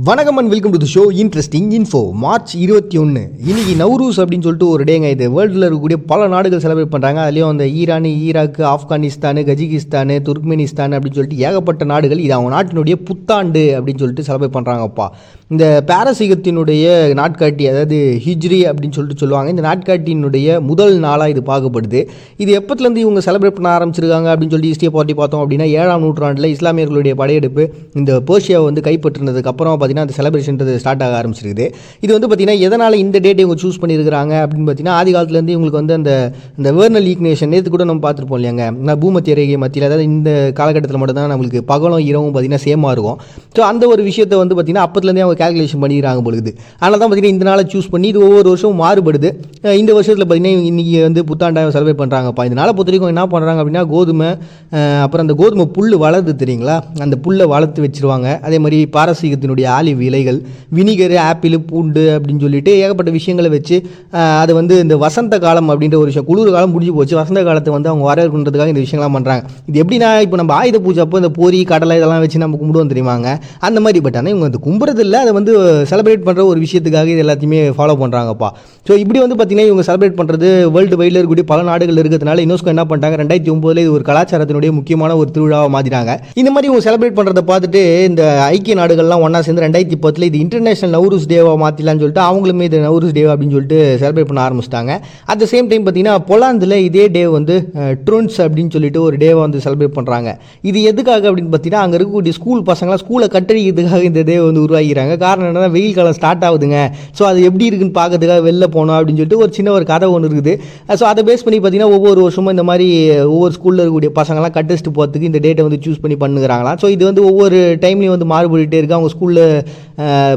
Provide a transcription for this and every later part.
வணக்கம் and welcome to the show interesting info. March 21 இன்னைக்கு நவ்ரூஸ் அப்படின்னு சொல்லிட்டு ஒரு டேங்க. இது வேர்ல்டில் இருக்கக்கூடிய பல நாடுகள் செலிப்ரேட் பண்ணுறாங்க. அதுலேயும் அந்த Iran, Iraq, Afghanistan, Kazakhstan, Turkmenistan அப்படின்னு சொல்லிட்டு ஏகப்பட்ட நாடுகள் இது அவங்க நாட்டினுடைய புத்தாண்டு அப்படின்னு சொல்லிட்டு செலிப்ரேட் பண்ணுறாங்கப்பா. இந்த பாரசீகத்தினுடைய நாட்காட்டி, அதாவது ஹிஜ்ரி அப்படின்னு சொல்லிட்டு சொல்லுவாங்க. இந்த நாட்காட்டியினுடைய முதல் நாளாக இது பார்க்கப்படுது. இது எப்போத்துலேருந்து இவங்க செலிப்ரேட் பண்ண ஆரம்பிச்சிருக்காங்க அப்படின்னு சொல்லிட்டு ஹிஸ்டரியை பார்ட்டி பார்த்தோம் அப்படின்னா 7ஆம் நூற்றாண்டில் இஸ்லாமியர்களுடைய படையெடுப்பு இந்த பெர்ஷியாவை வந்து கைப்பற்றினதுக்கு அப்புறம் பார்த்தீங்கன்னா அந்த செலிப்ரேஷன்றது ஸ்டார்ட் ஆக ஆரம்பிச்சிருக்குது. இது வந்து பார்த்தீங்கன்னா எதனால் இந்த டேட்டை இவங்க சூஸ் பண்ணியிருக்கிறாங்க அப்படின்னு பார்த்தீங்கன்னா ஆதி காலத்துலேருந்து இவங்களுக்கு வந்து அந்த வேர்னல் ஈக்னேஷன் நேற்று கூட நம்ம பார்த்துருப்போம் இல்லையாங்க. பூமத்திய ரேகை மத்தியில், அதாவது இந்த காலகட்டத்தில் மட்டும்தான் நம்மளுக்கு பகலும் இரவும் பார்த்தீங்கன்னா சேமாக இருக்கும். ஸோ அந்த ஒரு விஷயத்தை வந்து பார்த்தீங்கன்னா அப்பத்துலேருந்தே அவங்க கால்குலேஷன் பண்ணிக்கிறாங்க பொழுது. அதனால தான் பார்த்தீங்கன்னா இந்த நாளை சூஸ் பண்ணி இது ஒவ்வொரு வருஷமும் மாறுபடுது. இந்த வருஷத்தில் பார்த்தீங்கன்னா இன்றைக்கி வந்து புத்தாண்டாக செலிப்ரேட் பண்ணுறாங்கப்பா. இந்த நாளை பொறுத்த வரைக்கும் என்ன பண்ணுறாங்க அப்படின்னா கோதுமை, அப்புறம் அந்த கோதுமை புல் வளருது தெரியுங்களா, அந்த புல்லை வளர்த்து வச்சுருவாங்க. அதே மாதிரி பாரசீகத்தினுடைய ஆலிவ் இலைகள், வினிகர், ஆப்பிள், பூண்டு அப்படின்னு சொல்லிட்டு ஏகப்பட்ட விஷயங்களை வச்சு அதை வந்து இந்த வசந்த காலம் அப்படின்ற ஒரு விஷயம், குளிர் காலம் முடிஞ்சு போச்சு, வசந்த காலத்தை வந்து அவங்க வரவேற்கிறதுக்காக இந்த விஷயங்கள்லாம் பண்ணுறாங்க. இது எப்படின்னா இப்போ நம்ம ஆயுத பூஜை அப்போ இந்த பொரி, கடலை இதெல்லாம் வச்சு நம்ம கும்பிடுவோம் தெரியுமாங்க, அந்த மாதிரி. பட் ஆனால் இவங்க வந்து கும்பிட்றது இல்லை, அதை வந்து செலிப்ரேட் பண்ணுற ஒரு விஷயத்துக்காக இது எல்லாத்தையுமே ஃபாலோ பண்ணுறாங்கப்பா. ஸோ இப்படி வந்து பார்த்தீங்கன்னா இவங்க செலிப்ரேட் பண்ணுறது வேர்ல்டு வைடில் இருக்கக்கூடிய பல நாடுகள் இருக்கிறதுனால யுனெஸ்கோ என்ன பண்ணிட்டாங்க, 2009 இது ஒரு கலாச்சாரத்தினுடைய முக்கியமான ஒரு திருவிழாவை மாற்றிட்டாங்க. இந்த மாதிரி இவங்க செலிப்ரேட் பண்ணுறதை பார்த்துட்டு இந்த ஐக்கிய நாடுகள்லாம் ஒன்றா சேர்ந்து 2010 இது இன்டர்நேஷனல் நவ்ரூஸ் டேவா மாற்றிலான்னு சொல்லிட்டு அவங்களுமே இது நவ்ரூஸ் டே அப்படின்னு சொல்லிட்டு செலிப்ரேட் பண்ண ஆரம்பிச்சிட்டாங்க. அட் த சேம் டைம் பார்த்தீங்கன்னா பொலாந்தில் இதே டே வந்து ட்ரோன்ஸ் அப்படின்னு சொல்லிட்டு ஒரு டேவை வந்து செலிப்ரேட் பண்ணுறாங்க. இது எதுக்காக அப்படின்னு பார்த்தீங்கன்னா அங்கே இருக்கக்கூடிய ஸ்கூல் பசங்களாம் ஸ்கூலை கட்டடிக்கிறதுக்காக இந்த டே வந்து உருவாகிறாங்க. காரணம் என்னன்னா வெயில் காலம் ஸ்டார்ட் ஆகுதுங்க. ஸோ அது எப்படி இருக்குன்னு பார்க்கறதுக்காக வெளில போனோம் அப்படின்னு சொல்லிட்டு ஒரு சின்ன ஒரு கதை ஒன்று இருக்குது. ஸோ அதை பேஸ் பண்ணி பார்த்தீங்கன்னா ஒவ்வொரு வருஷமும் இந்த மாதிரி ஒவ்வொரு ஸ்கூலில் இருக்கக்கூடிய பசங்களாம் கட்டடிச்சுட்டு போகிறதுக்கு இந்த டேட்டை வந்து சூஸ் பண்ணி பண்ணுகிறாங்களாம். ஸோ இது வந்து ஒவ்வொரு டைம்லையும் வந்து மாறுபட்டுகிட்டே இருக்குது. அவங்க ஸ்கூலில்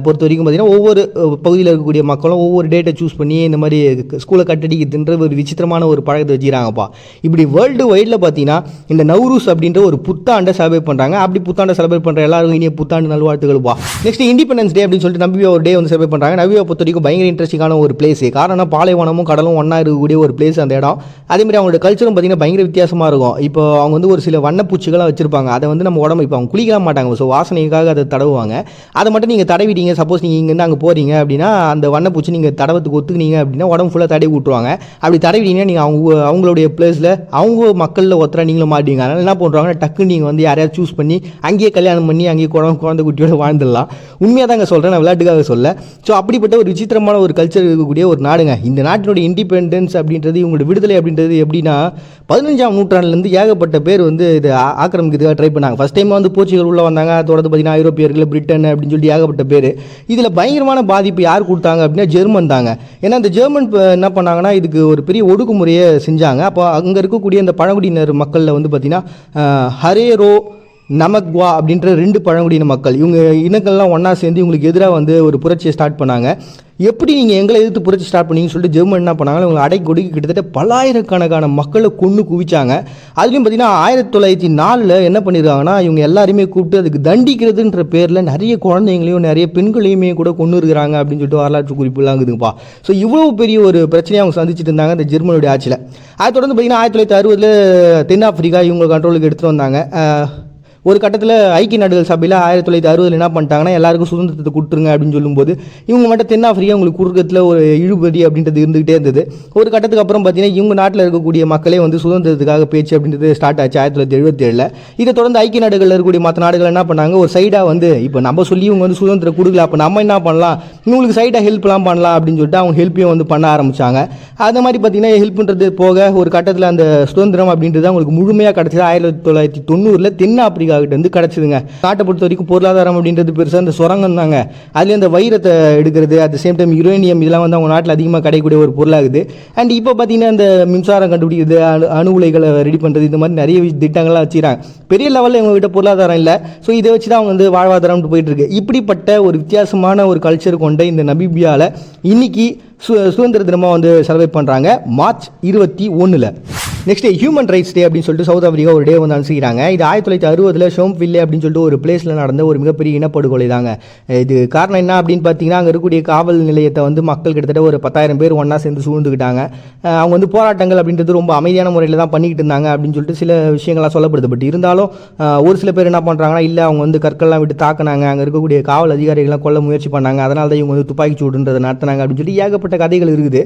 பொறுத்த வரைக்கும் பார்த்தீங்கன்னா ஒவ்வொரு பகுதியில் இருக்கக்கூடிய மக்களும் ஒவ்வொரு டேட்டை சூஸ் பண்ணி இந்த மாதிரி ஸ்கூலை கட்டடிக்கிறதுன்ற ஒரு விசித்திரமான ஒரு பழக்கத்தை வச்சுக்கிறாங்கப்பா. இப்படி வேர்ல்டு வைடில் பார்த்தீங்கன்னா இந்த நவ்ரூஸ் அப்படின்ற ஒரு புத்தாண்டை செலிப்ரேட் பண்ணுறாங்க. அப்படி புத்தாண்டை செலிப்ரேட் பண்ணுற எல்லாருக்கும் இனிய புத்தாண்டு நல்வாழ்த்துக்கள்ப்பா. நெக்ஸ்ட் இண்டிபெண்டன்ஸ் டே அப்படின்னு சொல்லிட்டு நம்பியா ஒரு டே வந்து செலிப்ரேட் பண்ணுறாங்க. நம்பியா பொறுத்த வரைக்கும் பயங்கர இன்ட்ரெஸ்டிங்கான ஒரு பிளேஸ். காரணம் பாலைவனமும் கடலும் ஒன்றா இருக்கக்கூடிய ஒரு பிளேஸ் அந்த இடம். அதேமாதிரி அவங்களோட கல்ச்சரும் பார்த்தீங்கன்னா பயங்கர வித்தியாசமாக இருக்கும். இப்போ அவங்க வந்து ஒரு சில வண்ணப்பூச்சிகளாக வச்சிருப்பாங்க. அதை வந்து நம்ம உடம்பு இப்போ அவங்க குளிக்கலாம் மாட்டாங்க, ஸோ வாசனைக்காக அதை தடவுவாங்க. அதை மட்டும் நீங்கள் தடவிட்டீங்க, சப்போஸ் நீங்கள் இங்கேருந்து அங்கே போகிறீங்க அப்படின்னா அந்த வண்ணப்பூச்சி நீங்கள் தடவத்துக்கு ஒத்துக்கினீங்க அப்படின்னா உடம்பு ஃபுல்லாக தடவி விட்டுருவாங்க. அப்படி தடவிட்டீங்கன்னா நீங்கள் அவங்களுடைய பிளேஸில் அவங்க மக்களில் ஒருத்தர நீங்களும் மாட்டீங்க. அதனால் என்ன பண்ணுறாங்கன்னா டக்குன்னு நீங்கள் வந்து யாரையாவது சூஸ் பண்ணி அங்கேயே கல்யாணம் பண்ணி அங்கேயே குழந்தை குட்டியோட வாழ்ந்துடலாம். உண்மையாக தாங்க சொல்கிறேன், நான் விளையாட்டுக்காக சொல்ல. ஸோ அப்படிப்பட்ட ஒரு விசித்திரமான ஒரு கல்ச்சர் இருக்கக்கூடிய ஒரு நாடுங்க. இந்த நாட்டினுடைய இண்டிபெண்டன்ஸ் அப்படின்றது, இவங்களோட விடுதலை அப்படின்றது எப்படின்னா 15ஆம் நூற்றாண்டுலேருந்து ஏகப்பட்ட பேர் வந்து இது ஆக்கிரமிக்கிறதுக்காக ட்ரை பண்ணாங்க. ஃபஸ்ட் டைம் வந்து போர்ச்சுகல் உள்ள வந்தாங்க, தொடர்ந்து பார்த்தீங்கன்னா ஐரோப்பியர்கள், பிரிட்டன் அப்படின்னு சொல்லி ஏகப்பட்ட பேர். இதில் பயங்கரமான பாதிப்பு யார் கொடுத்தாங்க அப்படின்னா ஜெர்மன் தாங்க. ஏன்னா இந்த ஜெர்மன் என்ன பண்ணாங்கன்னா இதுக்கு ஒரு பெரிய ஒடுக்குமுறையை செஞ்சாங்க. அப்போ அங்கே இருக்கக்கூடிய அந்த பழங்குடியினர் மக்களில் வந்து பார்த்தீங்கன்னா ஹரேரோ, நமக்வா அப்படின்ற 2 பழங்குடியின மக்கள், இவங்க இனங்கள்லாம் ஒன்றா சேர்ந்து இவங்களுக்கு எதிராக வந்து ஒரு புரட்சியை ஸ்டார்ட் பண்ணாங்க. எப்படி நீங்கள் எங்களை எதிர்த்து புரட்சி ஸ்டார்ட் பண்ணீங்கன்னு சொல்லிட்டு ஜெர்மன் என்ன பண்ணாங்க, இவங்க அடை கொடுக்கி கிட்டத்தட்ட பலாயிரக்கணக்கான மக்களை கொண்டு குவிச்சாங்க. அதுலேயும் பார்த்தீங்கன்னா 1904 என்ன பண்ணியிருக்காங்கன்னா இவங்க எல்லாருமே கூப்பிட்டு அதுக்கு தண்டிக்கிறதுன்ற பேரில் நிறைய குழந்தைங்களையும் நிறைய பெண்களையுமே கூட கொண்டு இருக்கிறாங்க அப்படின்னு சொல்லிட்டு வரலாற்று குறிப்புலாம் இருக்குதுப்பா. ஸோ இவ்வளோ பெரிய ஒரு பிரச்சனையை அவங்க சந்திச்சுட்டு இருந்தாங்க இந்த ஜெர்மனுடைய ஆட்சியில். அதை தொடர்ந்து பார்த்தீங்கன்னா 1960 தென்னாப்பிரிக்கா இவங்க கண்ட்ரோலுக்கு எடுத்துகிட்டு வந்தாங்க. ஒரு கட்டத்தில் ஐக்கிய நாடுகள் சபையில் 1960 என்ன பண்ணிட்டாங்கன்னா எல்லாருக்கும் சுதந்திரத்தை கொடுத்துருங்க அப்படின்னு சொல்லும்போது இவங்க மட்டும் தென்னாப்பிரிக்கா உங்களுக்கு கொடுக்கறதுல ஒரு இழுபறி அப்படின்றது இருந்துகிட்டே இருந்தது. ஒரு கட்டத்துக்கு அப்புறம் பார்த்தீங்கன்னா இவங்க நாட்டில் இருக்கக்கூடிய மக்களே வந்து சுதந்திரத்துக்காக பேச்சு அப்படின்றது ஸ்டார்ட் ஆச்சு 1977. இதை தொடர்ந்து ஐக்கிய நாடுகளில் இருக்கக்கூடிய மற்ற நாடுகள் என்ன பண்ணாங்க, ஒரு சைடாக வந்து இப்போ நம்ம சொல்லி இவங்க வந்து சுதந்திரம் கொடுக்கல, அப்போ நம்ம என்ன பண்ணலாம், இவங்களுக்கு சைடாக ஹெல்ப்லாம் பண்ணலாம் அப்படின்னு சொல்லிட்டு அவங்க ஹெல்ப்பையும் வந்து பண்ண ஆரம்பித்தாங்க. அந்த மாதிரி பார்த்தீங்கன்னா ஹெல்ப்ன்றது போக ஒரு கட்டத்தில் அந்த சுதந்திரம் அப்படின்றது அவங்களுக்கு முழுமையாக கிடச்சது 1990 தென்னாப்பிரிக்கா வந்து கிடச்சிதுங்க. நாட்டை பொறுத்த வரைக்கும் பொருளாதாரம் அப்படின்றது பெருசாக இந்த சுரங்கம் தாங்க. அதுலேயும் அந்த வைரத்தை எடுக்கிறது, at the same time uranium, இதெல்லாம் வந்து அவங்க நாட்டில் அதிகமாக கிடைக்கக்கூடிய ஒரு பொருளாகுது. அண்ட் இப்போ பார்த்தீங்கன்னா இந்த மின்சாரம் கண்டுபிடிக்கிறது, அணு உலைகளை ரெடி பண்ணுறது, இந்த மாதிரி நிறைய திட்டங்கள்லாம் வச்சுக்கிறாங்க. பெரிய லெவலில் இவங்ககிட்ட பொருளாதாரம் இல்லை. ஸோ இதை வச்சு தான் அவங்க வந்து வாழ்வாதாரம் போயிட்டு இருக்கு. இப்படிப்பட்ட ஒரு வித்தியாசமான ஒரு கல்ச்சர் கொண்ட இந்த நமீபியாவில் இன்னைக்கு சுதந்திர தினமாக வந்து செலிப்ரேட் பண்ணுறாங்க March 21. Next human rights day அப்படின்னு சொல்லிட்டு சவுத் ஆஃப்ரிக்கா ஒரு டே வந்து அனுப்பிச்சிக்கிறாங்க. இது 1960 ஷோம்வில்லே அப்படின்னு சொல்லிட்டு ஒரு பிளேஸில் நடந்த ஒரு மிகப்பெரிய இனப்படுகொலை தாங்க. இது காரணம் என்ன அப்படின்னு பார்த்தீங்கன்னா அங்கே இருக்கக்கூடிய காவல் நிலையத்தை வந்து மக்கள் கிட்டத்தட்ட ஒரு 10,000 பேர் ஒன்றா சேர்ந்து சூழ்ந்துக்கிட்டாங்க. அவங்க வந்து போராட்டங்கள் அப்படின்றது ரொம்ப அமைதியான முறையில் தான் பண்ணிக்கிட்டு இருந்தாங்க அப்படின்னு சொல்லிட்டு சில விஷயங்கள்லாம் சொல்லப்படுது. பட் இருந்தாலும் இருந்தாலும் ஒரு சில பேர் என்ன பண்ணுறாங்கன்னா, இல்லை அவங்க வந்து கற்கள்லாம் விட்டு தாக்குனாங்க, அங்கே இருக்கக்கூடிய காவல் அதிகாரிகள்லாம் கொல்ல முயற்சி பண்ணாங்க, அதனால தான் இவங்க வந்து துப்பாக்கி சூடுன்றதை நடத்தினாங்க அப்படின்னு சொல்லி ஏகப்பட்ட கதைகள் இருக்குது.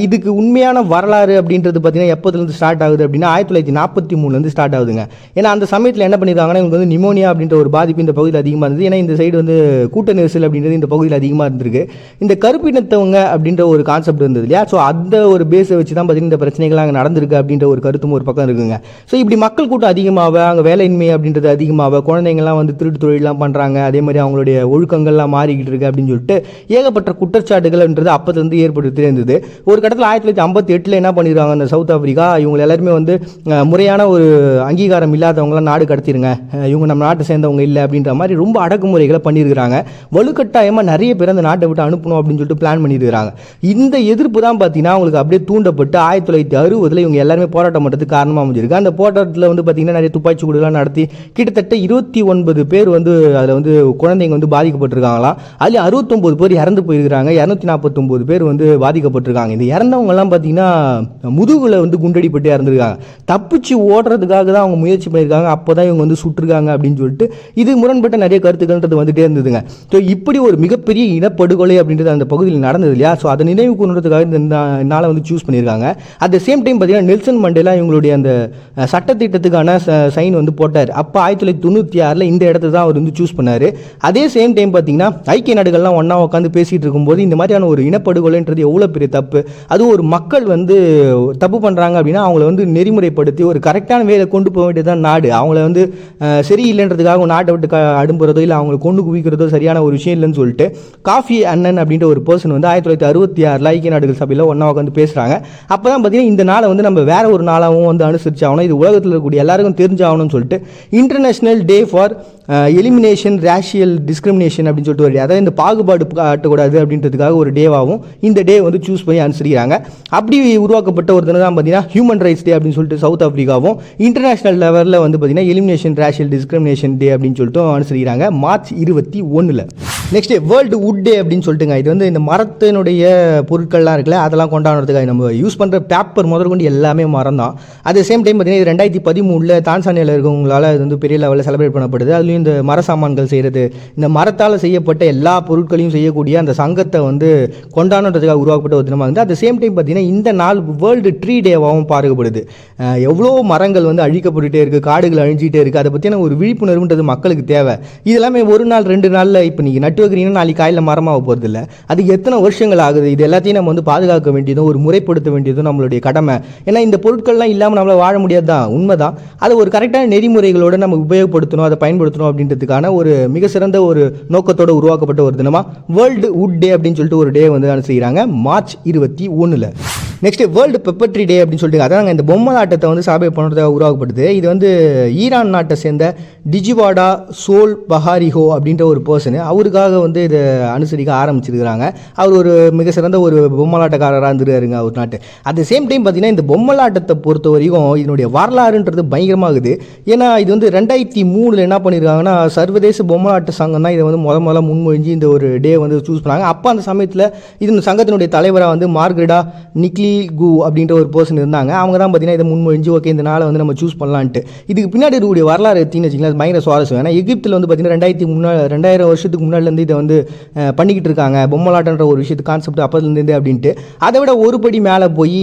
இதுக்கு உண்மையான வரலாறு அப்படின்றது பார்த்தீங்கன்னா எப்போதுலேருந்து ஸ்டார்ட் ஆகுது அப்படின்னா 1943 ஸ்டார்ட் ஆகுதுங்க. ஏன்னா அந்த சமயத்தில் என்ன பண்ணியிருக்காங்கன்னா, இவங்களுக்கு வந்து நிமோனியா அப்படின்ற ஒரு பாதிப்பு இந்த பகுதியில் அதிகமாக இருந்தது. ஏன்னா இந்த சைடு வந்து கூட்ட நெரிசல் அப்படின்றது இந்த பகுதியில் அதிகமாக இருந்திருக்கு. இந்த கருப்பினத்தவங்க அப்படின்ற ஒரு கான்செப்ட் இருந்தது இல்லையா, ஸோ அந்த ஒரு பேஸை வச்சு தான் பார்த்தீங்கன்னா இந்த பிரச்சனைகள் அங்கே நடந்திருக்கு அப்படின்ற ஒரு கருத்தும் ஒரு பக்கம் இருக்குங்க. ஸோ இப்படி மக்கள் கூட்டம் அதிகமாக, அங்கே வேலையின்மை அப்படின்றது அதிகமாக, குழந்தைங்கள்லாம் வந்து திருட்டு தொழிலெலாம் பண்ணுறாங்க, அதே மாதிரி அவங்களுடைய ஒழுக்கங்கள்லாம் மாறிக்கிட்டு இருக்கு அப்படின்னு சொல்லிட்டு ஏகப்பட்ட குற்றச்சாட்டுகள்ன்றது அப்போதுலேருந்து ஏற்படுத்திட்டே இருந்தது. ஒரு கட்டத்தில் 1958 என்ன பண்ணிடுறாங்க, அந்த சவுத் ஆப்பிரிக்கா இவங்க எல்லாருமே வந்து முறையான ஒரு அங்கீகாரம் இல்லாதவங்களாம் நாடு கடத்திடுங்க, இவங்க நம்ம நாட்டை சேர்ந்தவங்க இல்லை அப்படின்ற மாதிரி ரொம்ப அடக்குமுறைகளை பண்ணியிருக்கிறாங்க. வலுக்கட்டாயமாக நிறைய பேர் அந்த நாட்டை விட்டு அனுப்பணும் அப்படின்னு சொல்லிட்டு பிளான் பண்ணியிருக்கிறாங்க. இந்த எதிர்ப்பு தான் பார்த்தீங்கன்னா அவங்களுக்கு அப்படியே தூண்டப்பட்டு 1960 இவங்க எல்லாருமே போராட்டம் பண்ணுறதுக்கு காரணமாக அமைஞ்சிருக்கு. அந்த போராட்டத்தில் வந்து பார்த்தீங்கன்னா நிறைய துப்பாக்கி சூடுலாம் நடத்தி கிட்டத்தட்ட 29 பேர் வந்து அதில் வந்து குழந்தைங்க வந்து பாதிக்கப்பட்டிருக்காங்களாம். அதில் 69 பேர் இறந்து போயிருக்கிறாங்க, 249 பேர் வந்து பாதிக்கப்பட்டிருக்காங்க. இந்த இறந்தவங்கலாம் பார்த்தீங்கன்னா முதுகுல வந்து குண்டடிப்பட்டு இறந்துருக்காங்க. தப்பிச்சு ஓடுறதுக்காக தான் அவங்க முயற்சி பண்ணியிருக்காங்க, அப்போ தான் இவங்க வந்து சுட்டுருக்காங்க அப்படின்னு சொல்லிட்டு இது முரண்பட்ட நிறைய கருத்துக்கள்ன்றது வந்துட்டே இருந்ததுங்க. ஸோ இப்படி ஒரு மிகப்பெரிய இனப்படுகொலை அப்படின்றது அந்த பகுதியில் நடந்தது இல்லையா, ஸோ அதை நினைவு கூறுறதுக்காக இந்த நாளை வந்து சூஸ் பண்ணியிருக்காங்க. அட் த சேம் டைம் பார்த்தீங்கன்னா நெல்சன் மண்டேலா இவங்களுடைய அந்த சட்டத்திட்டத்துக்கான சைன் வந்து போட்டார். அப்போ 1996 இந்த இடத்த தான் அவர் வந்து சூஸ் பண்ணார். அதே சேம் டைம் பார்த்தீங்கன்னா ஐக்கிய நாடுகள்லாம் ஒன்றா உட்காந்து பேசிகிட்டு இருக்கும்போது இந்த மாதிரியான ஒரு இனப்படுகொலைன்றது எவ்வளோ பெரிய தப்பு, அதுவும் ஒரு மக்கள் வந்து தப்பு பண்ணுறாங்க அப்படின்னா அவங்கள வந்து நெறிமுறைப்படுத்தி ஒரு கரெக்டான வேலை கொண்டு போக வேண்டியதுதான் நாடு. அவங்கள வந்து சரியில்லைன்றதுக்காக நாட்டை விட்டு அடும்புறதோ இல்லை அவங்களை கொண்டு குவிக்கிறதோ சரியான ஒரு விஷயம் இல்லைன்னு சொல்லிட்டு காஃபி அண்ணன் அப்படின்ற ஒரு பர்சன் வந்து 1966 ஐக்கிய நாடுகள் சபையில் ஒன்றா உட்காந்து பேசுகிறாங்க. அப்போ தான் பார்த்தீங்கன்னா இந்த நாளை வந்து நம்ம வேற ஒரு நாளாகவும் வந்து அனுசரிச்சாகணும், இது உலகத்தில் இருக்கக்கூடிய எல்லாருக்கும் தெரிஞ்சாகணும்னு சொல்லிட்டு international day for elimination racial discrimination அப்படின்னு சொல்லிட்டு ஒரு டே, அதாவது இந்த பாகுபாடு காட்டக்கூடாது அப்படின்றதுக்காக ஒரு டேவாகவும் இந்த டே வந்து சூஸ் பண்ணி அனுசரிக்கிறாங்க. அப்படி உருவாக்கப்பட்ட ஒரு தினம் தான் பார்த்தீங்கன்னா ஹியூமன் ரைட்ஸ் டே அப்படின்னு சொல்லிட்டு சவுத் ஆப்பிரிக்காவும் இன்டர்நேஷனல் லெவலில் வந்து பார்த்தீங்கன்னா எலிமினேஷன் ரேஷியல் டிஸ்கிரிமினேஷன் டே அப்படின்னு சொல்லிட்டு அனுசரிக்கிறாங்க மார்ச் 21. நெக்ஸ்ட் வேர்ல்டு வுட் டே அப்படின்னு சொல்லிட்டுங்க, இது வந்து இந்த மரத்தினுடைய பொருட்கள்லாம் இருக்குல்ல அதெல்லாம் கொண்டாடுறதுக்காக நம்ம யூஸ் பண்ணுற பேப்பர் முதற்கொண்டு எல்லாமே மரம் தான். அட் த சேம் டைம் பார்த்தீங்கன்னா 2013 தான்சானியாவில் இருக்கவங்களால் இது வந்து பெரிய லெவலில் செலிப்ரேட் பண்ணப்படுது. அதுலேயும் இந்த மர சாமான்கள் செய்கிறது, இந்த மரத்தால் செய்யப்பட்ட எல்லா பொருட்களையும் செய்யக்கூடிய அந்த சங்கத்தை வந்து கொண்டாடுறதுக்காக உருவாக்கப்பட்ட ஒரு தினமாக இருந்து. அட் த சேம் டைம் பார்த்தீங்கன்னா இந்த நாள் வேர்ல்டு ட்ரீ டேவாகவும் பார்க்கப்படுது. எவ்வளோ மரங்கள் வந்து அழிக்கப்பட்டுகிட்டே இருக்குது, காடுகள் அழிஞ்சிட்டே இருக்குது, அதை பற்றின ஒரு விழிப்புணர்வுன்றது மக்களுக்கு தேவை. இது எல்லாமே ஒரு நாள் 2 நாளில் இப்போ நீங்கள் நட்டு வைக்கிறீங்கன்னா நாளைக்கு காலையில் மரமாக போகிறது இல்லை, அதுக்கு எத்தனை வருஷங்கள் ஆகுது. இது எல்லாத்தையும் நம்ம வந்து பாதுகாக்க வேண்டியதும் ஒரு முறைப்படுத்த வேண்டியதும் நம்மளுடைய கடமை. ஏன்னா இந்த பொருட்கள்லாம் இல்லாமல் நம்மளால் வாழ முடியாது தான், உண்மைதான். அதை ஒரு கரெக்டான நெறிமுறைகளோடு நம்ம உபயோகப்படுத்தணும், அதை பயன்படுத்தணும் அப்படின்றதுக்கான ஒரு மிக சிறந்த ஒரு நோக்கத்தோடு உருவாக்கப்பட்ட ஒரு தினமாக வேர்ல்டு வுட் டே அப்படின்னு சொல்லிட்டு ஒரு டே வந்து அனுசரிக்கிறாங்க மார்ச் 21. நெக்ஸ்ட் வேர்ல்டு பெப்பட்ரி டே அப்படின்னு சொல்லிட்டு அதான் இந்த பொம்மை ஆட்டத்தை வந்து சாபிய பண்ணுறதுக்காக உருவாக்கப்படுது. இது வந்து ஈரான் நாட்டை சேர்ந்த டிஜிவாடா சோல் பஹாரிஹோ அப்படின்ற ஒரு பர்சனு அவருக்காக வந்து இதை அனுசரிக்க ஆரம்பிச்சிருக்கிறாங்க. அவர் ஒரு மிக சிறந்த ஒரு பொம்மலாட்டக்காரராக இருந்துருக்காருங்க அவர் நாட்டு. அட் த சேம் டைம் பார்த்தீங்கன்னா இந்த பொம்மலாட்டத்தை பொறுத்த வரைக்கும் இதனுடைய வரலாறுன்றது பயங்கரமாகுது. ஏன்னா இது வந்து 2003 என்ன பண்ணியிருக்காங்கன்னா சர்வதேச பொம்மலாட்ட சங்கம் தான் இதை வந்து முதல்ல முன்மொழிஞ்சு இந்த ஒரு டே வந்து சூஸ் பண்ணாங்க. அப்போ அந்த சமயத்தில் இந்த சங்கத்தினுடைய தலைவராக வந்து மார்கரெட்டா நிக்லி கு அப்படின்ற ஒரு பர்சன் இருந்தாங்க. அவங்க தான் பார்த்தீங்கன்னா இதை முன்மொழிஞ்சு ஓகே இந்த நாளை வந்து நம்ம சூஸ் பண்ணலான்ட்டு. இதுக்கு பின்னாடி இருக்கக்கூடிய வரலாறு எடுத்தின்னு வச்சிங்களா பயங்கர சுவாரஸ்யம். ஏன்னா எகிப்தில் வந்து பார்த்தீங்கன்னா 2000 வருஷத்துக்கு முன்னாடிலேருந்து இதை வந்து பண்ணிக்கிட்டு இருக்காங்க, பொம்மலாட்டன்ற ஒரு விஷயத்து கான்செப்ட் அப்போதுலேருந்து அப்படின்ட்டு. அதை விட ஒரு படி மேலே போய்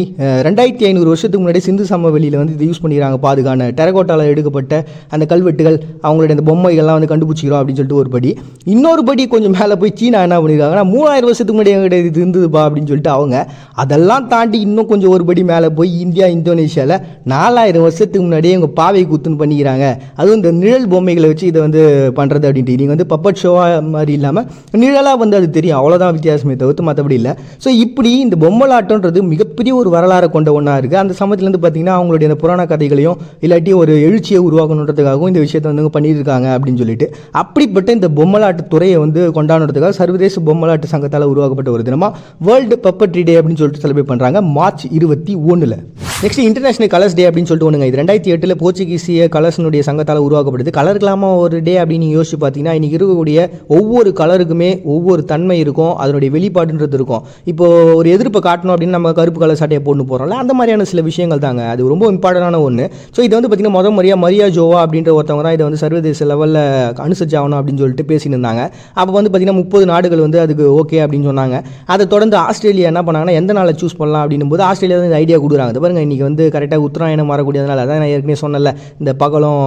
2500 வருஷத்துக்கு முன்னாடி சிந்து சமவெளியில் வந்து இதை யூஸ் பண்ணிக்கிறாங்க. பாதுகான டெரகோட்டாவில் எடுக்கப்பட்ட அந்த கல்வெட்டுகள் அவங்களுடைய அந்த பொம்மைகள்லாம் வந்து கண்டுபிடிச்சிக்கிறோம் அப்படின்னு சொல்லிட்டு ஒரு படி. இன்னொரு படி கொஞ்சம் மேலே போய் சீனா என்ன பண்ணியிருக்காங்கன்னா 3000 வருஷத்துக்கு முன்னாடி எங்கிட்ட இது இருந்ததுப்பா அப்படின்னு சொல்லிட்டு அவங்க அதெல்லாம் தாண்டி இன்னும் கொஞ்சம் ஒரு படி மேலே போய் இந்தியா இந்தோனேஷியாவில் 4000 வருஷத்துக்கு முன்னாடியே இவங்க பாவை கூத்துன்னு பண்ணிக்கிறாங்க. அதுவும் இந்த நிழல் பொம்மைகளை வச்சு இதை வந்து பண்ணுறது அப்படின்ட்டு. நீங்கள் வந்து பப்பட் ஷோவாக மாதிரி இல்லாமல் நிழலாக வந்து அது தெரியும், அவ்வளோதான் வித்தியாசமே தவிர்த்து மற்றபடி இல்லை. ஸோ இப்படி இந்த பொம்மலாட்டன்றது மிகப்பெரிய ஒரு வரலாறு கொண்ட ஒன்றா இருக்குது. அந்த சமயத்துலேருந்து பார்த்தீங்கன்னா அவங்களுடைய அந்த புராண கதைகளையும் இல்லாட்டி ஒரு எழுச்சியை உருவாக்கணுன்றதுக்காகவும் இந்த விஷயத்தை வந்து பண்ணியிருக்காங்க அப்படின்னு சொல்லிட்டு. அப்படிப்பட்ட இந்த பொம்மலாட்டு துறையை வந்து கொண்டாடுறதுக்காக சர்வதேச பொம்மலாட்டு சங்கத்தால் உருவாக்கப்பட்ட ஒரு தினமாக வேர்ல்டு பப்பட்ரி டே அப்படின்னு சொல்லிட்டு செலிப்ரேட் பண்ணுறாங்க மார்ச் 21. நெக்ஸ்ட் இன்டர்நேஷனல் கலர்ஸ் டே அப்படின்னு சொல்லிட்டு ஒன்றுங்க. இது 2008 போர்ச்சுகீசிய கலர்ஸினுடைய சங்கத்தால் உருவாக்கப்படுது. கலருக்கலாமா ஒரு டே அப்படின்னு யோசிச்சு பார்த்தீங்கன்னா இன்றைக்கி இருக்கக்கூடிய ஒவ்வொரு ஒவ்வொரு கலருக்குமே ஒவ்வொரு தன்மை இருக்கும், அதனுடைய வெளிப்பாடுன்றது இருக்கும். இப்போ ஒரு எதிர்ப்பை காட்டணும் அப்படின்னு நம்ம கருப்பு கலர் சட்டையை போட்டு போகிறோம்ல, அந்த மாதிரியான சில விஷயங்கள் தாங்க. அது ரொம்ப இம்பார்ட்டண்டான ஒன்று. ஸோ இது வந்து பார்த்திங்கன்னா முறையாக மரியா ஜோவா அப்படின்ற ஒருத்தவங்க தான் இதை வந்து சர்வதேச லெவலில் அனுசரிச்சாகணும் அப்படின்னு சொல்லிட்டு பேசிட்டு இருந்தாங்க. அப்போ வந்து பார்த்திங்கன்னா 30 நாடுகள் வந்து அதுக்கு ஓகே அப்படின்னு சொன்னாங்க. அதை தொடர்ந்து ஆஸ்திரேலியா என்ன பண்ணாங்கன்னா எந்த நாளை சூஸ் பண்ணலாம் அப்படின்னும் போது ஆஸ்திரேலியா வந்து ஐடியா கொடுக்குறாங்க. பாருங்க, இன்றைக்கி வந்து கரெக்டாக உத்தராயணம் வரக்கூடியதுனால, அதான் நான் ஏற்கனவே சொன்னல, இந்த பகலும்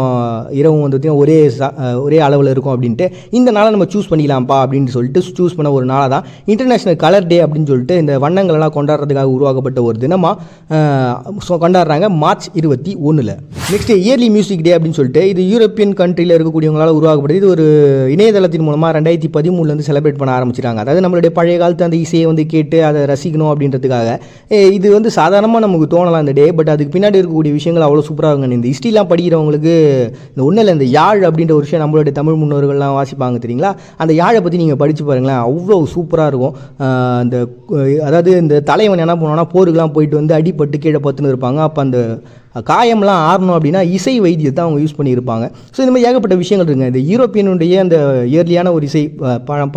இரவும் வந்து ஒரே அளவில் இருக்கும் அப்படின்ட்டு, இந்த நாளை நம்ம சூஸ் பண்ணிக்கலாம்ப்பா அப்படின்னு சொல்லிட்டு சூஸ் பண்ண ஒரு நாளாக தான் இன்டர்நேஷனல் கலர் டே அப்படின்னு சொல்லிட்டு இந்த வண்ணங்களெல்லாம் கொண்டாடுறதுக்காக உருவாக்கப்பட்ட ஒரு தினமாக கொண்டாடுறாங்க மார்ச் 21. நெக்ஸ்ட் இயர்லி மியூசிக் டே அப்படின்னு சொல்லிட்டு இது யூரோப்பியன் கண்ட்ரியில் இருக்கக்கூடியவங்களால் உருவாக்கப்பட்டது. இது ஒரு இணையதளத்தின் மூலமாக 2013 செலிப்ரேட் பண்ண ஆரம்பிச்சிட்டாங்க. அதாவது நம்மளுடைய பழைய காலத்து அந்த இசையை வந்து கேட்டு அதை ரசிக்கணும் அப்படின்றதுக்காக. இது வந்து சாதாரணமாக நமக்கு தோணலாம் இந்த டே, பட் அதுக்கு பின்னாடி இருக்கக்கூடிய விஷயங்கள் அவ்வளோ சூப்பராக இருக்குங்க. இந்த ஹிஸ்ட்ரிலாம் படிக்கிறவங்களுக்கு இந்த ஒன்றும் இல்லை, இந்த யாழ் அப்படின்ற ஒரு விஷயம் நம்மளுடைய தமிழ் முன்னோர்கள்லாம் வாசிப்பாங்க தெரியுங்களா, அந்த யாழை பற்றி நீங்கள் படித்து பாருங்களேன், அவ்வளோ சூப்பராக இருக்கும். அந்த அதாவது இந்த தலைவன் என்ன பண்ணுவான்னா போருக்கெலாம் போயிட்டு வந்து அடிப்பட்டு கீழே பத்துன்னு இருப்பாங்க. அப்போ அந்த காயம்லாம் ஆறணும் அப்படின்னா இசை வைத்தியத்தை அவங்க யூஸ் பண்ணியிருப்பாங்க. ஸோ இந்த மாதிரி ஏகப்பட்ட விஷயங்கள் இருக்குங்க. இந்த யூரோப்பியனுடைய அந்த இயர்லியான ஒரு இசை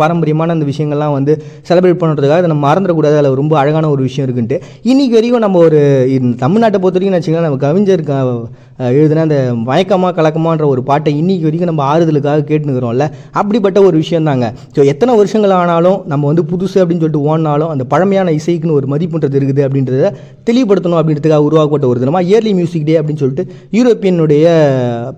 பாரம்பரியமான அந்த விஷயங்கள்லாம் வந்து செலிப்ரேட் பண்ணுறதுக்காக அதை நம்ம மறந்துடக்கூடாது. அதில் ரொம்ப அழகான ஒரு விஷயம் இருக்குன்ட்டு இன்றைக்கி வரைக்கும் நம்ம ஒரு தமிழ்நாட்டை பொறுத்த வரைக்கும் வச்சுக்கலாம், நம்ம கவிஞர் எழுதுனா அந்த மயக்கமாக கலக்கமான்ற ஒரு பாட்டை இன்றைக்கி வரைக்கும் நம்ம ஆறுதலுக்காக கேட்டுக்கிறோம்ல, அப்படிப்பட்ட ஒரு விஷயம் தாங்க. ஸோ எத்தனை வருஷங்கள் ஆனாலும் நம்ம வந்து புதுசு அப்படின்னு சொல்லிட்டு ஓடினாலும் அந்த பழமையான இசைக்குன்னு ஒரு மதிப்புன்றது இருக்குது அப்படின்றத தெளிவுபடுத்தணும் அப்படின்றதுக்காக உருவாக்கப்பட்ட ஒரு தினமாக இயர்லி மியூசிக் டே அப்படின்னு சொல்லிட்டு யூரோப்பியனுடைய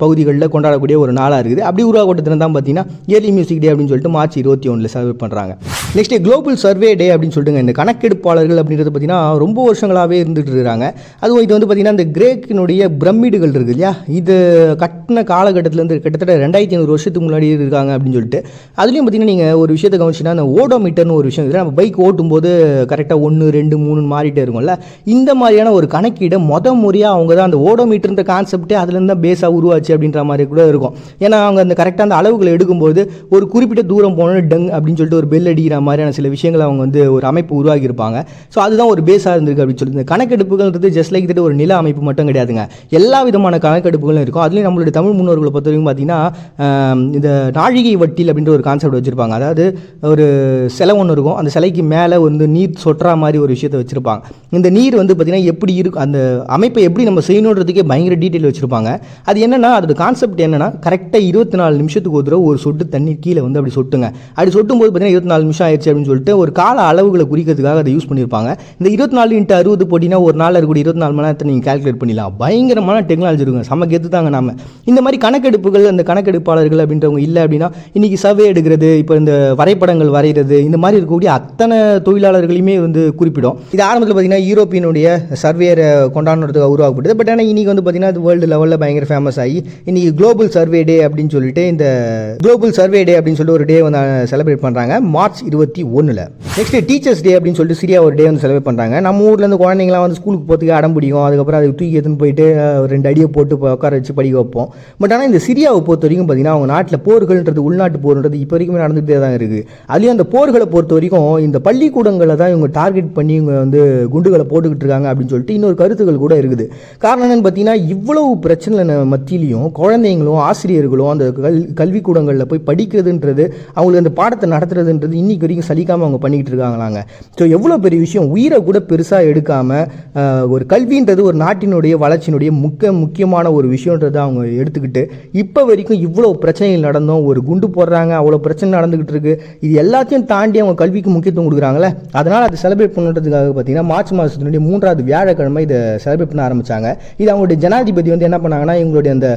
பகுதிகளில் கொண்டாடக்கூடிய ஒரு நாளாக இருக்குது. அப்படி உருவாக்கப்பட்ட தினம் தான் பார்த்தீங்கன்னா இயர்லி மியூசிக் டே அப்படின்னு சொல்லிட்டு மார்ச் 21 செலிப்ரேட் பண்ணுறாங்க. நெக்ஸ்ட் குளோபல் சர்வே டே அப்படின்னு சொல்லிட்டுங்க, இந்த கணக்கெடுப்பாளர்கள் அப்படின்றது பார்த்தீங்கன்னா ரொம்ப வருஷங்களாகவே இருந்துகிட்டு இருக்கிறாங்க. அதுவும் இது வந்து பார்த்தீங்கன்னா இந்த கிரேக்கினுடைய பிரமிடுகள் இருக்குது இல்லையா, இது கட்டின காலகட்டத்திலேருந்து கிட்டத்தட்ட 2500 வருஷத்துக்கு முன்னாடி இருக்காங்க அப்படின்னு சொல்லிட்டு. அதுலேயும் பார்த்தீங்கன்னா நீங்கள் ஒரு விஷயத்தை கவனிச்சிங்கன்னா அந்த ஓடோமீட்டர்னு ஒரு விஷயம் இருக்குது. நம்ம பைக் ஓட்டும்போது கரெக்டாக 1 2 3 மாறிட்டே இருக்கும்ல, இந்த மாதிரியான ஒரு கணக்கீடை முறையாக அவங்க தான் அந்த ஓடோமீட்டர்ன்ற கான்செப்டே அதுலேருந்து தான் பேஸாக உருவாச்சு அப்படின்ற மாதிரி கூட இருக்கும். ஏன்னா அவங்க அந்த கரெக்டாக அந்த அளவுகளை எடுக்கும்போது ஒரு குறிப்பிட்ட தூரம் போனோன்னு டங் அப்படின்னு சொல்லிட்டு ஒரு பெல் அடிக்கிற மாதிரியான சில விஷயங்களை அவங்க வந்து ஒரு அமைப்பு உருவாக்கியிருப்பாங்க. ஸோ அதுதான் ஒரு பேஸாக இருந்திருக்கு அப்படின்னு சொல்லிட்டு. இந்த கணக்கெடுப்புகள்ன்றது ஜஸ்ட் லைக் ஒரு நில அமைப்பு மட்டும் கிடையாதுங்க, எல்லா விதமான கணக்கெடுப்புகளும் இருக்கும். அதுலேயும் நம்மளுடைய தமிழ் முன்னோர்களை பொறுத்த வரைக்கும் பார்த்தீங்கன்னா இந்த நாழிகை வட்டில் அப்படின்ற ஒரு கான்செப்ட் வச்சுருப்பாங்க. அதாவது ஒரு சிலை ஒன்று இருக்கும், அந்த சிலைக்கு மேலே வந்து நீர் சொட்டுற மாதிரி ஒரு விஷயத்தை வச்சுருப்பாங்க. இந்த நீர் வந்து பார்த்திங்கன்னா எப்படி இருக்கும், அந்த அமைப்பை எப்படி நம்ம செய்யணுன்றதுக்கே பயங்கர டீட்டெயில் வச்சுருப்பாங்க. அது என்னென்னா அதோட கான்செப்ட் என்னென்னா கரெக்டாக 24 நிமிஷத்துக்கு ஒரு சொட்டு தண்ணி கீழே வந்து அப்படி சொட்டுங்க. அப்படி சொட்டும்போது பார்த்தீங்கன்னா 24 நிமிஷம் ஆயிடுச்சு அப்படின்னு சொல்லிட்டு ஒரு கால அளவுகளை குறிக்கிறதுக்காக அதை யூஸ் பண்ணியிருப்பாங்க. இந்த 24 × 60 போட்டிங்கன்னா ஒரு நாளில் இருக்கக்கூடிய 24 மணி நேரத்தை நீங்கள் கால்குலேட் பண்ணிடலாம். பயங்கரமான டெக்னாலஜி இருக்குங்க, செம்ம கெத்து தாங்க. நாம இந்த மாதிரி கணக்கெடுப்புகள் அந்த கணக்கெடுப்பாளர்கள் அப்படின்றவங்க இல்லை அப்படின்னா இன்றைக்கி சர்வே எடுக்கிறது, இப்போ இந்த வரைபடங்கள் வரைகிறது, இந்த மாதிரி இருக்கக்கூடிய அத்தனை தொழிலாளர்களையுமே வந்து குறிப்பிடும். இது ஆரம்பத்தில் பார்த்தீங்கன்னா யூரோப்பியனுடைய சர்வேரை கொண்டாடுறதுக்காக உருவாக்கப்பட்டது. பட் ஆனால் இன்றைக்கி வந்து பார்த்தீங்கன்னா அது வேர்ல்டு லெவலில் பயங்கர ஃபேமஸ் ஆகி இன்றைக்கி குளோபல் சர்வே டே அப்படின்னு சொல்லிட்டு இந்த குளோபல் சர்வே டே அப்படின்னு சொல்லிட்டு ஒரு டே வந்து செலிப்ரேட் பண்ணுறாங்க மார்ச் 21. நெக்ஸ்ட் டீச்சர்ஸ் டே அப்படின்னு சொல்லிட்டு சிரியா ஒரு டே வந்து செலிப்ரேட் பண்ணுறாங்க. நம்ம ஊரில் இருந்து குழந்தைங்களாம் வந்து ஸ்கூலுக்கு போகிறதுக்கு அடம் பிடிக்கும், அதுக்கப்புறம் அதுக்கு தூக்கி எடுத்துன்னு போயிட்டு 2 அடியை போட்டு உட்கார வச்சு படிக்க வைப்போம். பட் ஆனால் இந்த சிரியாவை பொறுத்த வரைக்கும் பார்த்தீங்கன்னா அவங்க நாட்டில் போர்கள்ன்றது உள்நாட்டு போர்ன்றது இப்போ வரைக்கும் நடந்துகிட்டே தான் இருக்குது. அதுலேயும் அந்த போர்களை பொறுத்த வரைக்கும் இந்த பள்ளிக்கூடங்களை தான் இவங்க டார்கெட் பண்ணி இவங்க வந்து குண்டுகளை போட்டுக்கிட்டு இருக்காங்க அப்படின்னு சொல்லிட்டு இன்னொரு கருத்துக்கள் கூட இருக்குது. காரணம் என்னன்னு பார்த்தீங்கன்னா இவ்வளவு பிரச்சனை மத்தியிலையும் குழந்தைங்களும் ஆசிரியர்களும் அந்த கல்விக்கூடங்களில் போய் படிக்கிறதுன்றது அவங்களுக்கு அந்த பாடத்தை நடத்துறதுன்றது இன்னைக்கு வரைக்கும் சலிக்காமல் அவங்க பண்ணிக்கிட்டு இருக்காங்களாங்க. ஸோ எவ்வளோ பெரிய விஷயம், உயிரை கூட பெருசாக எடுக்காமல் ஒரு கல்வின்றது ஒரு நாட்டினுடைய வளர்ச்சியினுடைய முக்கியமான ஒரு விஷயன்றதை அவங்க எடுத்துக்கிட்டு இப்போ வரைக்கும் இவ்வளோ பிரச்சனைகள் நடந்தோம், ஒரு குண்டு போடுறாங்க, அவ்வளோ பிரச்சனை நடந்துக்கிட்டு இருக்கு, இது எல்லாத்தையும் தாண்டி அவங்க கல்விக்கு முக்கியத்துவம் கொடுக்குறாங்களே. அதனால் அதை செலிப்ரேட் பண்ணுறதுக்காக பார்த்தீங்கன்னா மார்ச் மாதத்தினுடைய 3வது வியாழக்கிழமை இதை செலிப்ரேட் பண்ண ஆரம்பித்தாங்க. இது அவங்களுடைய ஜனாதிபதி வந்து என்ன பண்ணாங்கன்னா இவங்களுடைய அந்த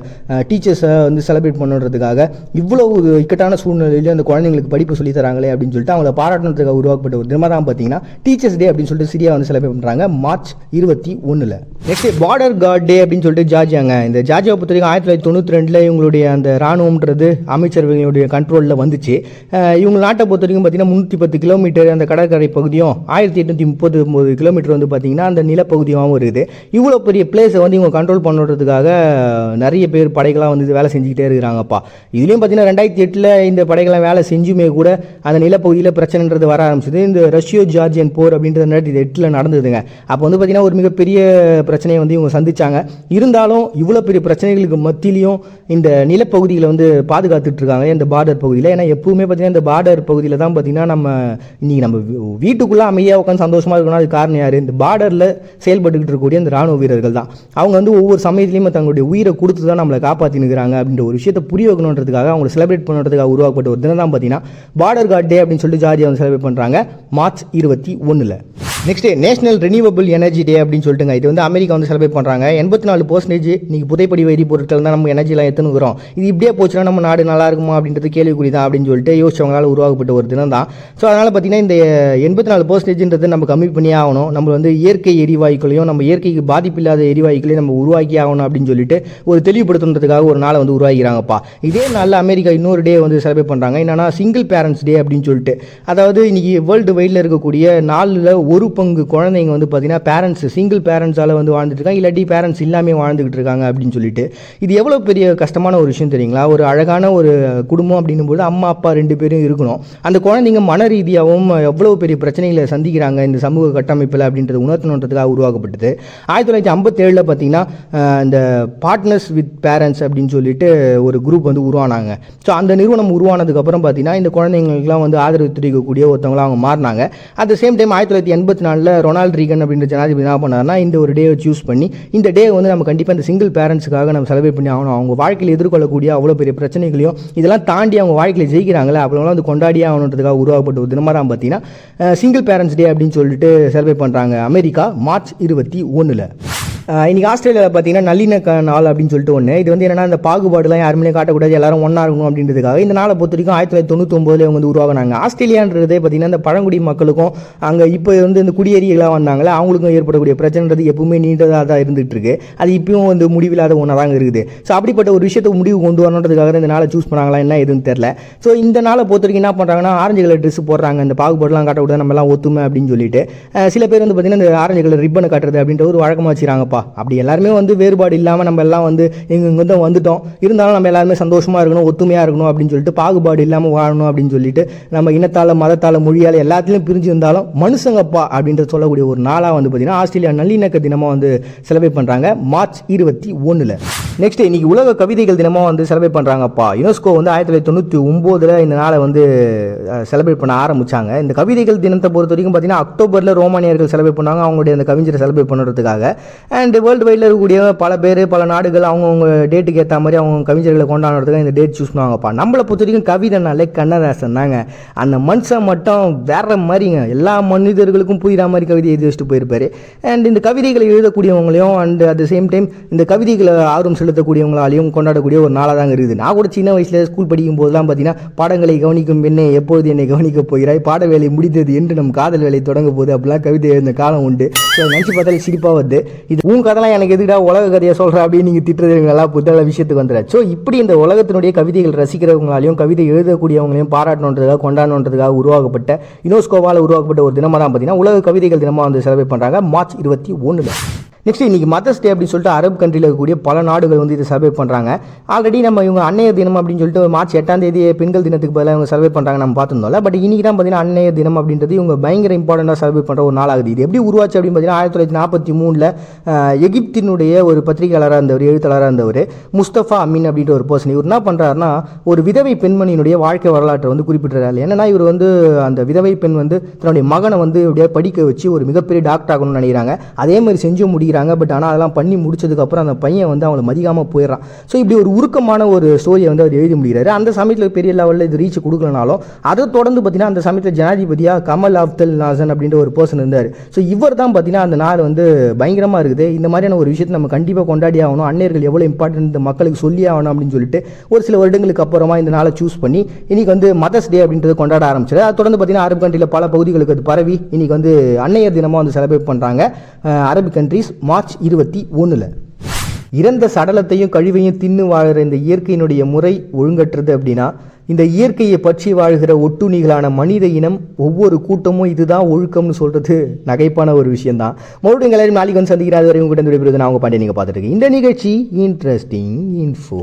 டீச்சர்ஸை வந்து செலிப்ரேட் பண்ணுறதுக்காக இவ்வளோ இக்கட்டான சூழ்நிலையில அந்த குழந்தைங்களுக்கு படிப்பு சொல்லி தராங்களே அப்படின்னு சொல்லிட்டு அவங்கள பாராட்டுறதுக்காக உருவாக்கப்பட்ட ஒரு தினமாக தான் பார்த்தீங்கன்னா டீச்சர்ஸ் டே அப்படின்னு சொல்லிட்டு சிரியா வந்து செலிப்ரேட் பண்ணுறாங்க மார்ச் 21. நெக்ஸ்ட் பார்டர் கார்ட் டே அப்படின்னு சொல்லிட்டு ஜார்ஜியாங்க. இந்த ஜார்ஜியாவை பொறுத்த வரைக்கும் 1992 இவங்களுடைய அந்த ராணுவம்ன்றது அமைச்சர்களுடைய கண்ட்ரோலில் வந்துச்சு. இவங்க நாட்டை பொறுத்த வரைக்கும் பார்த்தீங்கன்னா 310 கிலோமீட்டர் அந்த கடற்கரை பகுதியும் 1839 கிலோமீட்டர் வந்து பார்த்தீங்கன்னா அந்த நிலப்பகுதியாகவும் இருக்குது. இவ்வளோ பெரிய பிளேஸ் யூஎஸை வந்து இவங்க கண்ட்ரோல் பண்ணுறதுக்காக நிறைய பேர் படைகளாக வந்து வேலை செஞ்சுக்கிட்டே இருக்கிறாங்கப்பா. இதுலேயும் பார்த்தீங்கன்னா 2008 இந்த படைகள்லாம் வேலை செஞ்சுமே கூட அந்த நிலப்பகுதியில் பிரச்சனைன்றது வர ஆரம்பிச்சது. இந்த ரஷ்யோ ஜார்ஜியன் போர் அப்படின்றது 2008 நடந்ததுங்க. அப்போ வந்து பார்த்தீங்கன்னா ஒரு மிகப்பெரிய பிரச்சனையை வந்து இவங்க சந்திச்சாங்க. இருந்தாலும் இவ்வளோ பெரிய பிரச்சனைகளுக்கு மத்தியிலையும் இந்த நிலப்பகுதிகளை வந்து பாதுகாத்துட்டு இருக்காங்க இந்த பார்டர் பகுதியில். ஏன்னா எப்பவுமே பார்த்தீங்கன்னா இந்த பார்டர் பகுதியில் தான் பார்த்தீங்கன்னா நம்ம இன்னைக்கு நம்ம வீட்டுக்குள்ளே அமைதியாக உட்காந்து சந்தோஷமாக இருக்கணும். அது காரணம் யார்? இந்த பார்டரில் செயல்பட்டுக்கிட்டு இருக்கக்கூடிய இந்த ராணுவ வீரர்கள் தான். அவங்க வந்து ஒவ்வொரு சமயத்திலையும் தங்களுடைய உயிரை கொடுத்து தான் நம்மளை காப்பாற்றினுக்கிறாங்க அப்படின்ற ஒரு விஷயத்தை புரிய வைக்கணுன்றதுக்காக அவங்களை செலிப்ரேட் பண்ணுறதுக்காக உருவாக்கப்பட்ட ஒரு தினம் தான் பார்த்தீங்கன்னா பார்டர் கார்ட் டே அப்படின்னு சொல்லிட்டு ஜார்ஜியா வந்து செலிப்ரேட் பண்ணுறாங்க March 21. Next national renewable energy day அப்படின்னு சொல்லிட்டுங்க. இது வந்து அமெரிக்கா வந்து செலிப்ரேட் பண்ணுறாங்க. 84% இன்னைக்கு புதைப்படி வேதி பொருட்கள் தான் நம்ம எனர்ஜிலாம் எடுத்துனுக்கிறோம். இது இப்படியே போச்சுன்னா நம்ம நாடு நல்லா இருக்குமா அப்படின்றது கேள்விக்குறி தான் அப்படின்னு சொல்லிட்டு யோசிச்சவங்களால் உருவாக்கப்பட்ட ஒரு தினம் தான். ஸோ அதனால் பார்த்தீங்கன்னா இந்த 84%ன்றது நம்ம கம்மி பண்ணியே ஆகணும். நம்ம வந்து இயற்கை எரிவாயுக்களையும் நம்ம இயற்கைக்கு பாதிப்பில்லாத எரிவாயுக்களையும் நம்ம உருவாக்கி ஆகணும் அப்படின்னு சொல்லிட்டு ஒரு தெளிவுபடுத்துறதுக்காக ஒரு நாளை வந்து உருவாக்கிறாங்கப்பா. இதே நாளில் அமெரிக்கா இன்னொரு டே வந்து செலிப்ரேட் பண்ணுறாங்க. என்னன்னா சிங்கிள் பேரண்ட்ஸ் டே அப்படின்னு சொல்லிட்டு. அதாவது இன்னைக்கு வேர்ல்டு வைடில் இருக்கக்கூடிய 4 பங்கு குழந்தைங்க வந்து பார்த்தீங்கன்னா பேரண்ட்ஸ் சிங்கிள் பேரண்ட்ஸால் வந்து வாழ்ந்துட்டு இருக்காங்க, இல்லாட்டி பேரண்ட்ஸ் இல்லாமல் வாழ்ந்துகிட்டு இருக்காங்க அப்படின்னு சொல்லிட்டு. இது எவ்வளோ பெரிய கஷ்டமான ஒரு விஷயம் தெரியுங்களா? ஒரு அழகான ஒரு குடும்பம் அப்படின்னும் போது அம்மா அப்பா 2 பேரும் இருக்கணும். அந்த குழந்தைங்க மன ரீதியாகவும் எவ்வளோ பெரிய பிரச்சனைகளை சந்திக்கிறாங்க இந்த சமூக கட்டமைப்பில் அப்படின்றது உணர்த்தணுன்றதுக்காக உருவாக்கப்பட்டது. 1957 பார்த்தீங்கன்னா இந்த பார்ட்னர்ஸ் வித் பேரண்ட்ஸ் அப்படின்னு சொல்லிட்டு ஒரு குரூப் வந்து உருவானாங்க. ஸோ அந்த நிறுவனம் உருவானதுக்கப்புறம் பார்த்தீங்கன்னா இந்த குழந்தைங்களுக்குலாம் வந்து ஆதரவு தெரிவிக்கக்கூடிய ஒருத்தவங்களாம் அவங்க மாறினாங்க. At the same time 1984 Ronald Reagan அப்படின்ற ஜனாதிபதி என்ன பண்ணார்னா இந்த ஒரு டேவை சூஸ் பண்ணி இந்த டே வந்து நம்ம கண்டிப்பாக இந்த சிங்கிள் பேரண்ட்ஸுக்காக நம்ம செலிப்ரேட் பண்ணி ஆகணும். அவங்க வாழ்க்கையில் எதிர்கொள்ளக்கூடிய அவ்வளோ பெரிய பிரச்சனைகளையும் இதெல்லாம் தாண்டி அவங்க வாழ்க்கையில் ஜெயிக்கிறாங்களே அப்படிலாம் வந்து கொண்டாடியே ஆகணுன்றதுக்காக உருவாக்கப்பட்ட ஒரு தினமாக தான் பார்த்தீங்கன்னா சிங்கிள் பேரண்ட்ஸ் டே அப்படின்னு சொல்லிட்டு செலிப்ரேட் பண்ணுறாங்க அமெரிக்கா மார்ச் 21. இன்றைக்கி ஆஸ்திரேலியாவில் பார்த்தீங்கன்னா நல்லிணக்க நாள் அப்படின்னு சொல்லிட்டு ஒன்று. இது வந்து என்னென்னா இந்த பாகுபாடுலாம் யாருமே காட்டக்கூடாது, எல்லாரும் ஒன்றா இருக்கணும் அப்படின்றதுக்காக இந்த நாளை பொறுத்த வரைக்கும் 1999 அவங்க வந்து உருவாகினாங்க. ஆஸ்திரேலியான்றதே பார்த்தீங்கன்னா இந்த பழங்குடி மக்களுக்கும் அங்கே இப்போ வந்து இந்த குடியேறிகளாக வந்தாங்களே அவங்களுக்கும் ஏற்படக்கூடிய பிரச்சனைன்றது எப்பவுமே நீண்டதாக தான் இருந்துகிட்டு இருக்கு. அது இப்பயும் வந்து முடிவில்லாத ஒன்றா தாங்க இருக்குது. ஸோ அப்படிப்பட்ட ஒரு விஷயத்தை முடிவு கொண்டு வரணுன்றதுக்காக இந்த நாளை சூஸ் பண்ணாங்களா என்ன எதுன்னு தெரில. ஸோ இந்த நாளை பொறுத்த வரைக்கும் என்ன பண்ணுறாங்கன்னா ஆரஞ்சு கலர் ட்ரெஸ் போடுறாங்க, இந்த பாகுபாடுலாம் காட்டக்கூடாது, நம்ம எல்லாம் ஒத்துமை அப்படின்னு சொல்லிட்டு. சில பேர் வந்து பார்த்தீங்கன்னா இந்த ஆரஞ்சு கலர் ரிப்பனை காட்டுறது அப்படின்ற ஒரு வழக்கமாக வச்சுறாங்கப்பா. அப்படி எல்லாருமே வந்து வேறுபாடு இல்லாமல் நம்ம எல்லாம் வந்து இங்கே தான் வந்துட்டோம், இருந்தாலும் நம்ம எல்லாருமே சந்தோஷமாக இருக்கணும், ஒத்துமையாக இருக்கணும் அப்படின்னு சொல்லிட்டு பாகுபாடு இல்லாமல் வாழணும் அப்படின்னு சொல்லிட்டு நம்ம இனத்தால் மதத்தால் மொழியால் எல்லாத்துலேயும் பிரிஞ்சு இருந்தாலும் மனுஷங்கப்பா அப்படின்ற சொல்லக்கூடிய ஒரு நாளாக வந்து பார்த்தீங்கன்னா ஆஸ்திரேலியா நல்லிணக்க தினமாக வந்து செலிப்ரேட் பண்ணுறாங்க மார்ச் 21. நெக்ஸ்ட் இன்னைக்கு உலக கவிதைகள் தினமாக வந்து செலிப்ரேட் பண்ணுறாங்கப்பா. யுனெஸ்கோ வந்து 1999 இந்த நாளை வந்து செலிப்ரேட் பண்ண ஆரம்பித்தாங்க. இந்த கவிதைகள் தினத்தை பொறுத்த வரைக்கும் பார்த்தீங்கன்னா அக்டோபரில் ரோமானியர்கள் செலிப்ரேட் பண்ணாங்க அவங்களுடைய அந்த கவிஞரை செலிப்ரேட் பண்ணுறதுக்காக. அண்ட் வேர்ல்டு வைடில் இருக்கக்கூடிய பல பேர் பல நாடுகள் அவங்கவுங்க டேட்டுக்கு ஏற்ற மாதிரி அவங்க கவிஞர்களை கொண்டாடுறதுக்காக இந்த டேட் சூஸ் பண்ணுவாங்கப்பா. நம்மளை பொறுத்த வரைக்கும் கவிதைனாலே கண்ணதாசன் தாங்க. அந்த மனுஷன் மட்டும் வேற மாதிரிங்க, எல்லா மனிதர்களுக்கும் புரிகிற மாதிரி கவிதை எழுதி வச்சுட்டு போயிருப்பாரு. அண்ட் இந்த கவிதைகளை எழுதக்கூடியவங்களையும் and at the same time இந்த கவிதைகளை ஆர்வம் செலுத்தக்கூடியவங்களாலையும் கொண்டாடக்கூடிய ஒரு நாளாக தாங்க இருக்குது. நான் கூட சின்ன வயசில் ஸ்கூல் படிக்கும் போதெல்லாம் பார்த்தீங்கன்னா பாடங்களை கவனிக்கும் பெண்ணே எப்பொழுது என்னை கவனிக்க போகிறாய், பாட வேலை முடித்தது என்று நம் காதல் வேலை தொடங்க போது அப்படிலாம் கவிதை எழுந்த காலம் உண்டு. ஸோ நினச்சி பார்த்தாலே சிரிப்பாக வருது. இது உன் கதைலாம் எனக்கு எதுக்கா உலக கதையை சொல்கிற அப்படின்னு நீங்கள் திட்டுறதுங்களா புத்தக விஷயத்துக்கு வந்துடுற. ஸோ இப்படி இந்த உலகத்தினுடைய கவிதைகள் ரசிக்கிறவங்களாலையும் கவிதை எழுதக்கூடியவங்களையும் பாராட்டணுன்றதுக்காக கொண்டாடணுன்றதுக்காக உருவாக்கப்பட்ட யுனெஸ்கோவால் உருவாக்கப்பட்ட ஒரு தினமாக தான் பார்த்தீங்கன்னா உலக கவிதைகள் தினமாக வந்து செலிப்ரேட் பண்ணுறாங்க மார்ச் 21. நெக்ஸ்ட் இன்றைக்கி மதர்ஸ் டே அப்படின்னு சொல்லிட்டு அரபு கண்ட்ரியில் இருக்கக்கூடிய பல நாடுகள் வந்து இதை செலிப்ரேட் பண்ணுறாங்க. ஆல்ரெடி நம்ம இவங்க அன்னையர் தினம் அப்படின்னு சொல்லிட்டு மார்ச் 8 பெண்கள் தினத்துக்கு பதிலாக இவங்க செலிப்ரேட் பண்ணுறாங்க நம்ம பார்த்துருந்தோம்ல. பட் இன்றைக்கி தான் பார்த்தீங்கன்னா அன்னையர் தினம் அப்படின்றது இவங்க பயங்கர இம்பார்ட்டண்ட்டாக செலிப்ரேட் பண்ணுற ஒரு நாளாகுது. இது எப்படி உருவாச்சு அப்படின்னு பார்த்தீங்கன்னா 1943 எகிப்தினுடைய ஒரு பத்திரிகையாளராக இருந்தவர், எழுத்தாளராக இருந்தவர் முஸ்தபா அமீன் அப்படின்ற ஒரு பர்சன். இவர் என்ன பண்ணுறாருன்னா ஒரு விதவை பெண்மணியினுடைய வாழ்க்கை வரலாற்றை வந்து குறிப்பிட்றாரு. என்னன்னா இவர் வந்து அந்த விதவை பெண் வந்து தன்னுடைய மகனை வந்து இப்படியே படிக்க வச்சு ஒரு மிகப்பெரிய டாக்டர் ஆகணும்னு நினைக்கிறாங்க. அதே மாதிரி செஞ்சு முடிக்கிறாங்க. பட் ஆனால் அதெல்லாம் பண்ணி முடிச்சதுக்கப்புறம் அந்த பையன் வந்து அவங்களை மதிக்காமல் போயிடறான். ஸோ இப்படி ஒரு உருக்கமான ஒரு ஸ்டோரியை வந்து அவர் எழுதி முடிகிறாரு. அந்த சமயத்தில் பெரிய லெவலில் இது ரீச் கொடுக்கலனாலும் அதை தொடர்ந்து பார்த்தீங்கன்னா அந்த சமயத்தில் ஜனாதிபதியாக கமல் அப்தல் நாசன் அப்படின்ற ஒரு பர்சன் இருந்தார். ஸோ இவர் தான் பார்த்தீங்கன்னா அந்த நாள் வந்து பயங்கரமாக இருக்குது. இந்த மாதிரியான ஒரு விஷயத்தை நம்ம கண்டிப்பாக கொண்டாடி ஆகணும், அன்னையர்கள் எவ்வளோ இம்பார்ட்டன்ட் இந்த மக்களுக்கு சொல்லி ஆகணும் அப்படின்னு சொல்லிட்டு ஒரு சில வருடங்களுக்கு அப்புறமா இந்த நாளை சூஸ் பண்ணி இன்னைக்கு வந்து மதர்ஸ் டே அப்படின்றது கொண்டாட ஆரம்பிச்சது. அதை தொடர்ந்து பார்த்தீங்கன்னா அரபு கண்ட்ரியில் பல பகுதிகளுக்கு அது பரவி இன்னைக்கு வந்து அன்னையர் தினமாக வந்து செலிப்ரேட் பண்ணுறாங்க அரபு கண்ட்ரிஸ் மார்ச் 21. இறந்த சடலத்தையும் கழிவையும் தின்னு வாழற இந்த இயற்கையினுடைய முறை ஒழுங்கற்றது அப்படின்னா இந்த இயற்கையை பற்றி வாழ்கிற ஒட்டுணிகளான மனித இனம் ஒவ்வொரு கூட்டமும் இதுதான் ஒழுக்கம்னு சொல்கிறது நகைப்பான ஒரு விஷயம்தான். மறுபடியும் எல்லாரும் நாளைக்கு வந்து சந்திக்கிறாது வரை உங்கள்கிட்ட விடைபெறுவது நான் உங்கள் பாண்டிய நீங்கள் பார்த்துட்டு இருக்கேன். இந்த நிகழ்ச்சி இன்ட்ரெஸ்டிங் இன்ஃபோ.